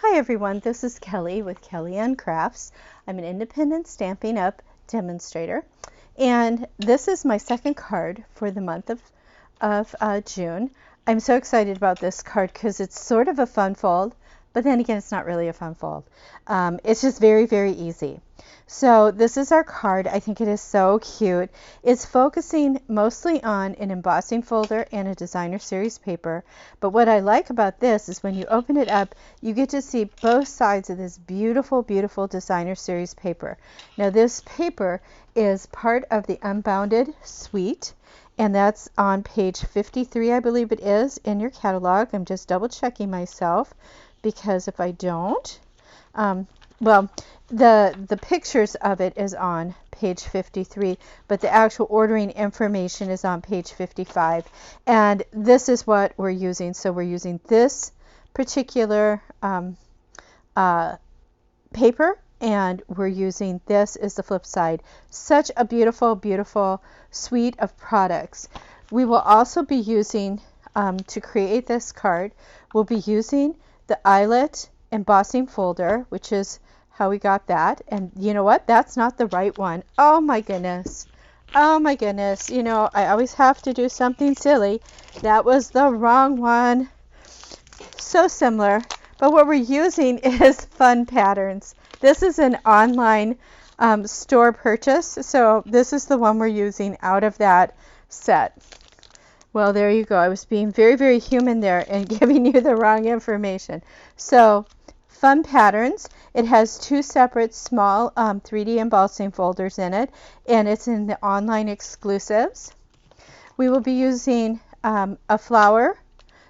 Hi everyone, this is Kelly with Kelly Ann Crafts. I'm an independent Stampin' Up! Demonstrator, and this is my second card for the month of June. I'm so excited about this card because it's sort of a fun fold, but then again, it's not really a fun fold. It's just very, very easy. So this is our card. I think it is so cute. It's focusing mostly on an embossing folder and a designer series paper. But what I like about this is when you open it up, you get to see both sides of this beautiful, beautiful designer series paper. Now this paper is part of the Unbounded suite, and that's on page 53, I believe it is, in your catalog. I'm just double checking myself because if I don't, well, the pictures of it is on page 53, but the actual ordering information is on page 55. And this is what we're using. So we're using this particular paper, and we're using this as the flip side. Such a beautiful, beautiful suite of products. We will also be using, to create this card, we'll be using the eyelet embossing folder, which is how we got that. And you know what? That's not the right one. Oh my goodness. Oh my goodness. You know, I always have to do something silly. That was the wrong one. So similar. But what we're using is Fun Patterns. This is an online store purchase. So this is the one we're using out of that set. Well, there you go. I was being very, very human there and giving you the wrong information. So Fun Patterns. It has two separate small 3D embossing folders in it, and it's in the online exclusives. We will be using a flower.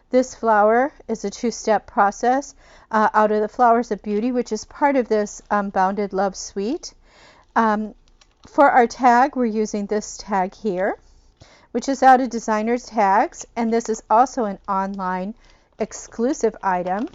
This flower is a two-step process out of the Flowers of Beauty, which is part of this Bounded Love Suite. For our tag, we're using this tag here, which is out of Designer's Tags, and this is also an online exclusive item.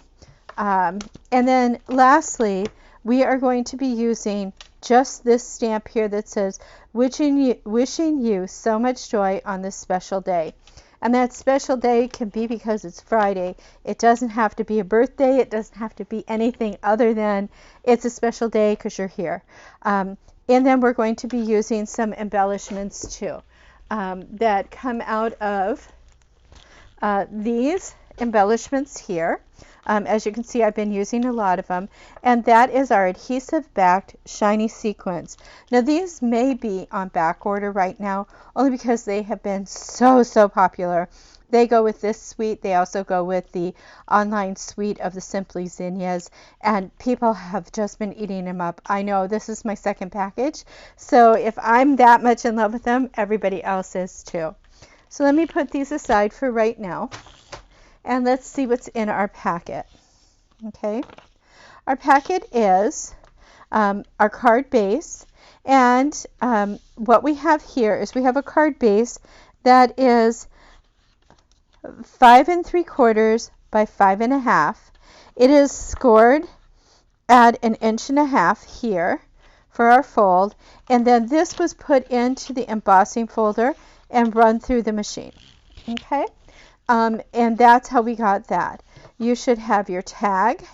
And then lastly, we are going to be using just this stamp here that says, wishing you so much joy on this special day. And that special day can be because it's Friday. It doesn't have to be a birthday. It doesn't have to be anything other than it's a special day because you're here. And then we're going to be using some embellishments too that come out of these embellishments here. As you can see, I've been using a lot of them, and that is our adhesive-backed shiny sequins. Now these may be on back order right now only because they have been so popular. They go with this suite. They also go with the online suite of the Simply Zinnias, and people have just been eating them up. I know this is my second package, so if I'm that much in love with them, everybody else is too. So let me put these aside for right now. And let's see what's in our packet. Okay, our packet is our card base, and what we have here is we have a card base that is 5 3/4 by 5 1/2. It is scored at 1.5 inches here for our fold, and then this was put into the embossing folder and run through the machine. Okay. And that's how we got that. You should have your tag,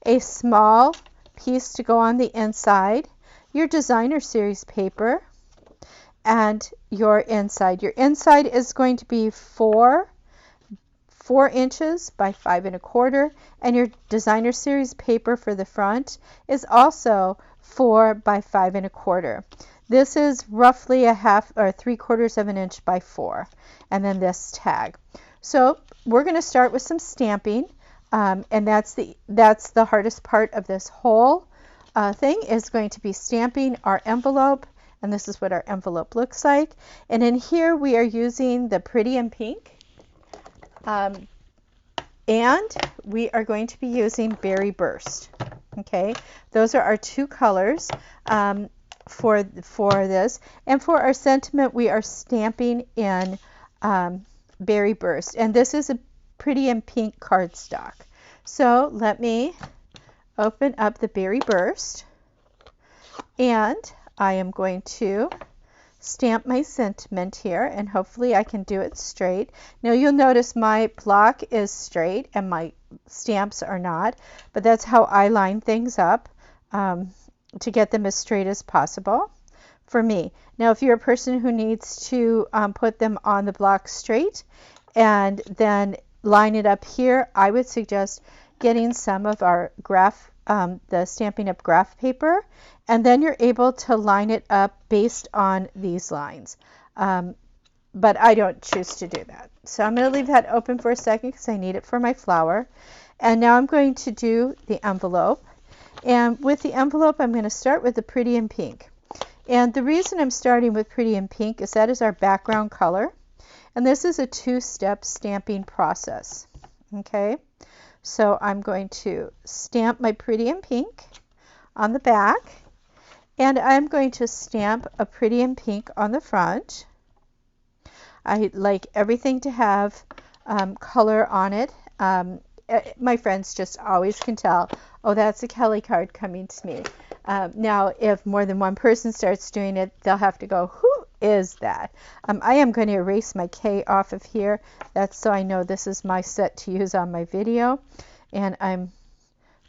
a small piece to go on the inside, your designer series paper, and your inside. Your inside is going to be 4 inches by 5 1/4, and your designer series paper for the front is also 4 by 5 1/4. This is roughly a 1/2 or 3/4 inch by 4, and then this tag. So we're going to start with some stamping, and that's the hardest part of this whole thing is going to be stamping our envelope, and this is what our envelope looks like. And in here we are using the Pretty in Pink, and we are going to be using Berry Burst. Okay, those are our two colors for this, and for our sentiment we are stamping in Berry Burst, and this is a Pretty in Pink cardstock. So let me open up the Berry Burst, and I am going to stamp my sentiment here, and hopefully I can do it straight. Now you'll notice my block is straight and my stamps are not, but that's how I line things up to get them as straight as possible for me. Now, if you're a person who needs to put them on the block straight and then line it up here, I would suggest getting some of our graph, the Stampin' Up! Graph paper, and then you're able to line it up based on these lines. But I don't choose to do that. So I'm going to leave that open for a second because I need it for my flower. And now I'm going to do the envelope. And with the envelope, I'm going to start with the Pretty in Pink. And the reason I'm starting with Pretty in Pink is that is our background color. And this is a two-step stamping process. Okay, so I'm going to stamp my Pretty in Pink on the back. And I'm going to stamp a Pretty in Pink on the front. I like everything to have color on it. My friends just always can tell, oh, that's a Kelly card coming to me. Now, if more than one person starts doing it, they'll have to go, who is that? I am going to erase my K off of here. That's so I know this is my set to use on my video. And I'm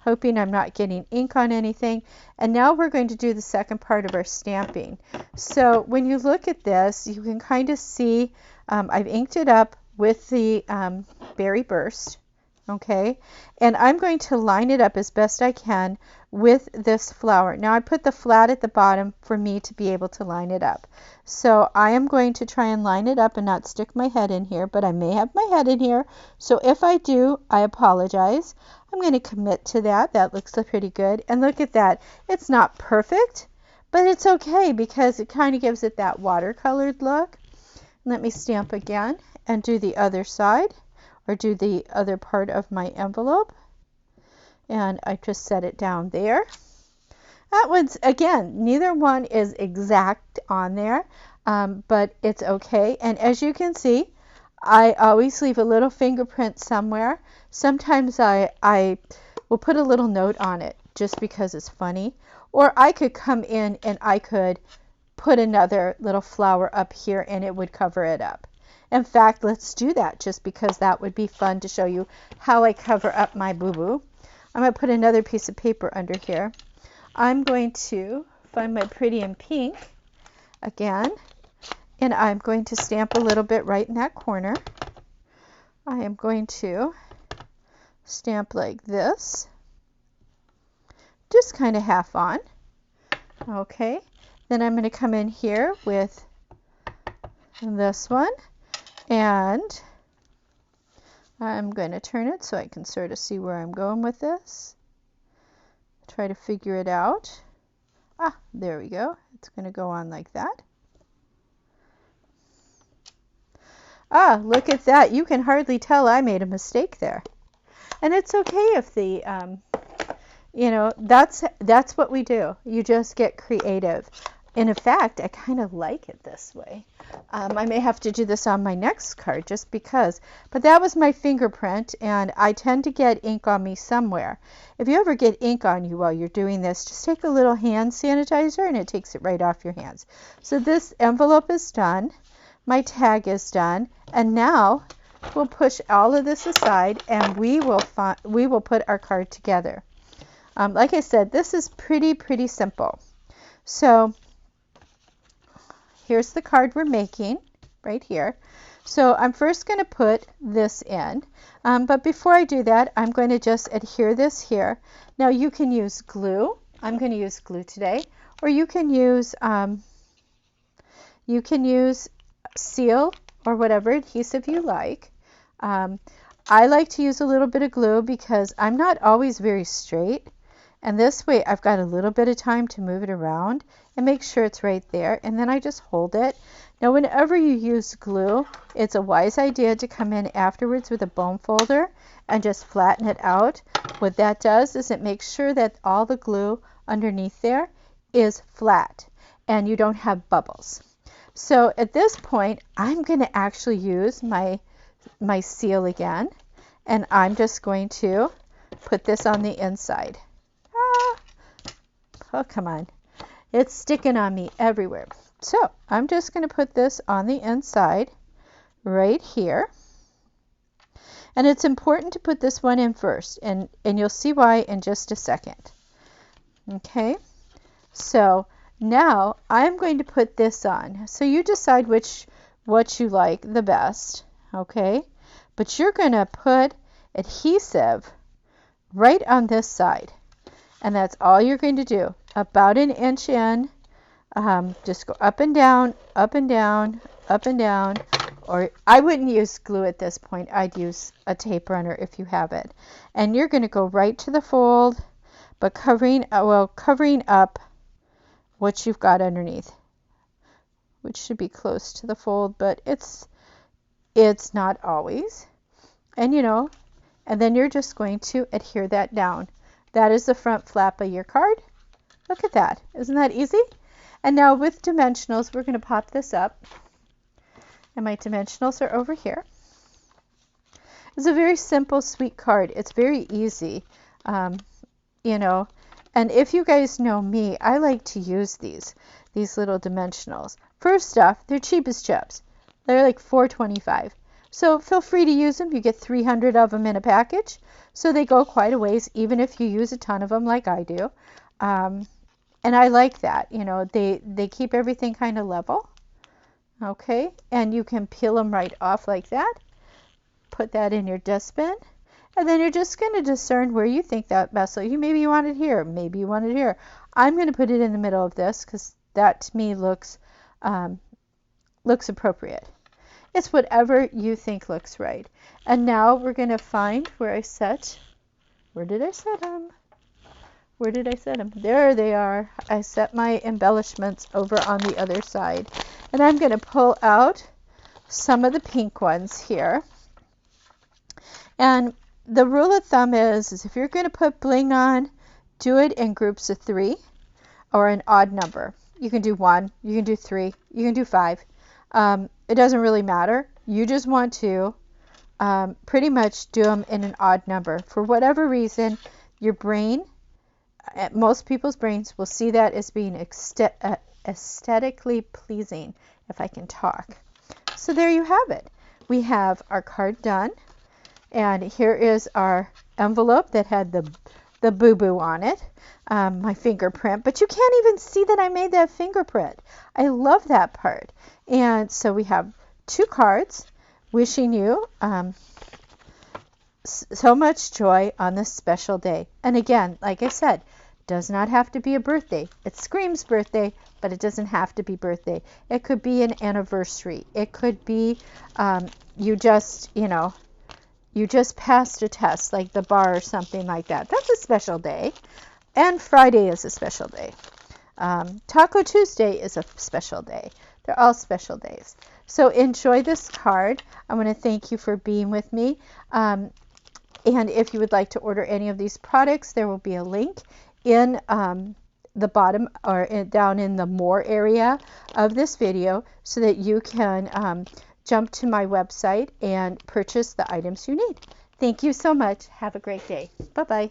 hoping I'm not getting ink on anything. And now we're going to do the second part of our stamping. So when you look at this, you can kind of see I've inked it up with the Berry Burst. Okay, and I'm going to line it up as best I can with this flower. Now I put the flat at the bottom for me to be able to line it up. So I am going to try and line it up and not stick my head in here, but I may have my head in here. So if I do, I apologize. I'm going to commit to that. That looks pretty good. And look at that. It's not perfect, but it's okay because it kind of gives it that watercolored look. Let me stamp again and do the other side, or do the other part of my envelope. And I just set it down there. That one's, again, neither one is exact on there, but it's okay. And as you can see, I always leave a little fingerprint somewhere. Sometimes I will put a little note on it just because it's funny. Or I could come in and I could put another little flower up here and it would cover it up. In fact, let's do that just because that would be fun to show you how I cover up my boo-boo. I'm going to put another piece of paper under here. I'm going to find my Pretty in Pink again, and I'm going to stamp a little bit right in that corner. I am going to stamp like this, just kind of half on. Okay, then I'm going to come in here with this one. And I'm going to turn it so I can sort of see where I'm going with this. Try to figure it out. Ah, there we go. It's going to go on like that. Ah, look at that. You can hardly tell I made a mistake there. And it's okay if the, you know, that's what we do. You just get creative. And in fact, I kind of like it this way. I may have to do this on my next card just because. But that was my fingerprint, and I tend to get ink on me somewhere. If you ever get ink on you while you're doing this, just take a little hand sanitizer and it takes it right off your hands. So this envelope is done. My tag is done. And now we'll push all of this aside and we will put our card together. Like I said, this is pretty simple. So here's the card we're making right here. So I'm first going to put this in, but before I do that, I'm going to just adhere this here. Now you can use glue. I'm going to use glue today, or you can use seal or whatever adhesive you like. I like to use a little bit of glue because I'm not always very straight. And this way I've got a little bit of time to move it around and make sure it's right there. And then I just hold it. Now whenever you use glue, it's a wise idea to come in afterwards with a bone folder and just flatten it out. What that does is it makes sure that all the glue underneath there is flat and you don't have bubbles. So at this point, I'm going to actually use my seal again. And I'm just going to put this on the inside. Oh, come on. It's sticking on me everywhere. So I'm just going to put this on the inside right here. And it's important to put this one in first, and you'll see why in just a second. Okay, so now I'm going to put this on. So you decide what you like the best, okay? But you're going to put adhesive right on this side. And that's all you're going to do. About an inch in. Just go up and down, up and down, up and down. Or I wouldn't use glue at this point. I'd use a tape runner if you have it. And you're going to go right to the fold, but covering up what you've got underneath, which should be close to the fold, but it's not always. And and then you're just going to adhere that down. That is the front flap of your card. Look at that. Isn't that easy? And now with dimensionals, we're going to pop this up. And my dimensionals are over here. It's a very simple, sweet card. It's very easy, And if you guys know me, I like to use these little dimensionals. First off, they're cheap as chips. They're like $4.25. So feel free to use them. You get 300 of them in a package. So they go quite a ways, even if you use a ton of them like I do. And I like that. They keep everything kind of level. Okay, and you can peel them right off like that. Put that in your dustbin. And then you're just going to discern where you think that best. So maybe you want it here. Maybe you want it here. I'm going to put it in the middle of this because that to me looks appropriate. It's whatever you think looks right. And now we're going to find where I set. Where did I set them? Where did I set them? There they are. I set my embellishments over on the other side. And I'm going to pull out some of the pink ones here. And the rule of thumb is if you're going to put bling on, do it in groups of 3 or an odd number. You can do 1, you can do 3, you can do 5. It doesn't really matter. You just want to pretty much do them in an odd number. For whatever reason, your brain, most people's brains will see that as being aesthetically pleasing, if I can talk. So there you have it. We have our card done. And here is our envelope that had the boo-boo on it, my fingerprint. But you can't even see that I made that fingerprint. I love that part. And so we have 2 cards wishing you so much joy on this special day. And again, like I said, does not have to be a birthday. It screams birthday, but it doesn't have to be birthday. It could be an anniversary. It could be you just passed a test, like the bar or something like that. That's a special day. And Friday is a special day. Taco Tuesday is a special day. They're all special days. So enjoy this card. I want to thank you for being with me. And if you would like to order any of these products, there will be a link in the bottom or down in the more area of this video so that you can jump to my website and purchase the items you need. Thank you so much. Have a great day. Bye-bye.